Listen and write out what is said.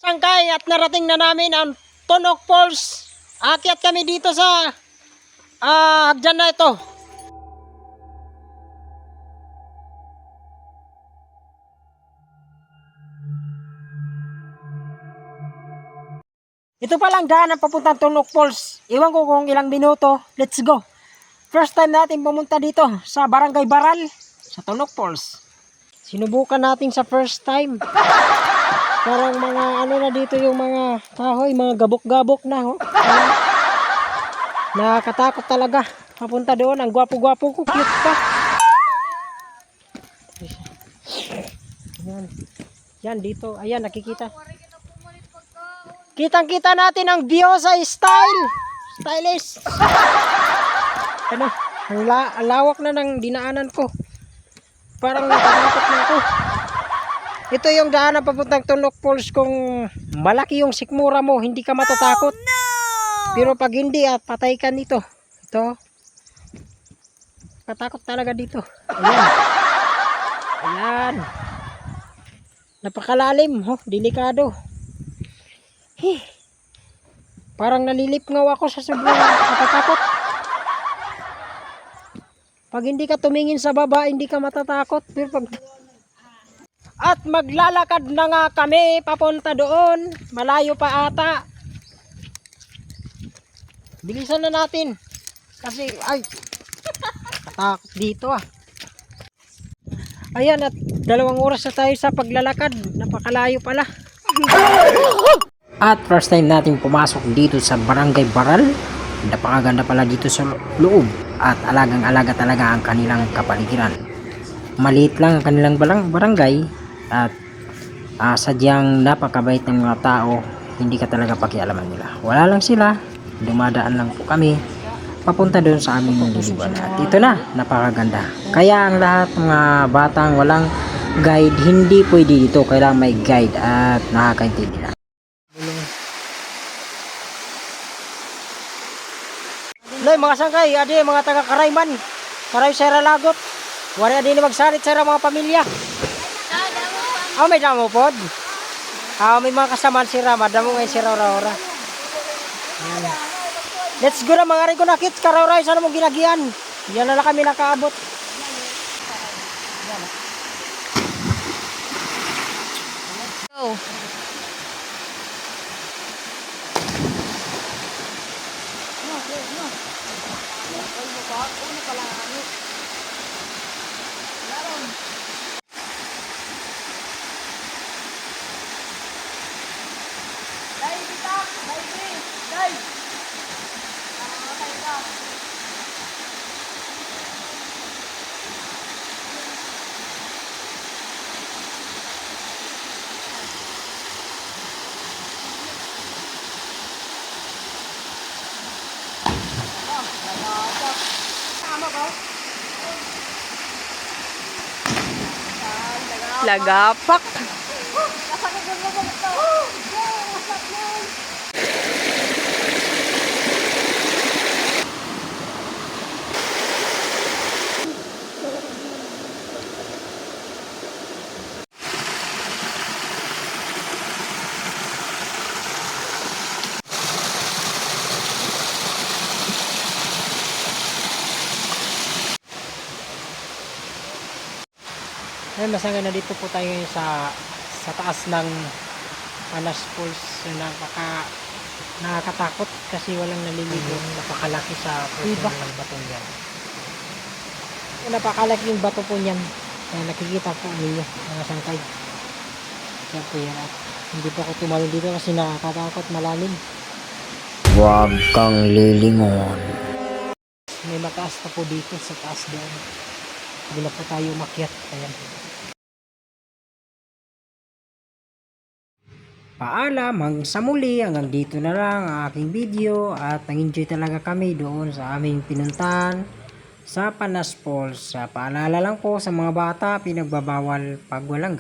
Sangkay at narating na namin ang Tunok Falls. Aakyat kami dito sa hagdan na ito. Ito palang daan ang papuntang Tunok Falls. Iwan ko kung ilang minuto. Let's go. First time natin pumunta dito sa Barangay Baral sa Tunok Falls. Sinubukan natin sa first time. Parang mga ano na dito yung mga kahoy, mga gabok-gabok na. Oh. Nakakatakot talaga. Papunta doon, ang gwapo-gwapo ko, cute pa. Yan. Yan dito, ayan nakikita. Kitang-kita natin ang Biosa style. Stylish. Ano, ang lawak na ng dinaanan ko. Parang natatakot na ako. Ito yung daanan papuntang Tunok Falls. Kung malaki yung sikmura mo, hindi ka matatakot. Oh, no! Pero pag hindi at patay ka nito. Ito. Patakot talaga dito. Ayan. Ayan. Napakalalim. Oh, delikado. Parang nalilipngaw ako sa sobrang natatakot. Pag hindi ka tumingin sa baba, hindi ka matatakot. Pero pag... At maglalakad na nga kami papunta doon. Malayo pa ata. Bilisan na natin. Kasi, ay, katakot dito ah. Ayan, at 2 oras na tayo sa paglalakad. Napakalayo pala. At first time natin pumasok dito sa Barangay Baral. Napakaganda pala dito sa loob. At alagang-alaga talaga ang kanilang kapaligiran. Maliit lang ang kanilang barangay. At sadyang napakabait ng mga tao. Hindi ka talaga pakialaman nila. Wala lang sila. Dumadaan lang po kami papunta doon sa aming liliwan. At ito na, napakaganda. Kaya ang lahat ng mga batang walang guide, hindi pwede dito. Kailangan may guide at nakakaintindi na. Loy, mga sangkay, adi mga taga Karayman, Karay Sierra Lagot. Wala adi ni magsalit sa mga pamilya. May damo pod. May mga kasamaan si Rama, damo ngayon si Raura. Let's go na mga rin ko na kits, Karauray, sana mong ginagian. Yan na kami nakaabot. Go. Lagapak. Ay, masaya na dito po tayo ngayon sa taas ng Panas Falls na nakakatakot kasi walang naliligo. Napakalaki sa pusong ng batong yan. Napakalaki yung bato po niyan. Nakikita po ninyo mga sangkay. Yan po yan. At hindi po ako tumalon dito kasi nakakatakot, malalim. Huwag kang lilingon. May mataas pa po dito sa taas doon. Hindi na po tayo umakyat. Ayan. Paalam, hanggang sa muli, hanggang dito na lang ang aking video at nag-enjoy talaga kami doon sa aming pinuntahan sa Panas Falls. Paalala lang po sa mga bata, pinagbabawal pag walang guide.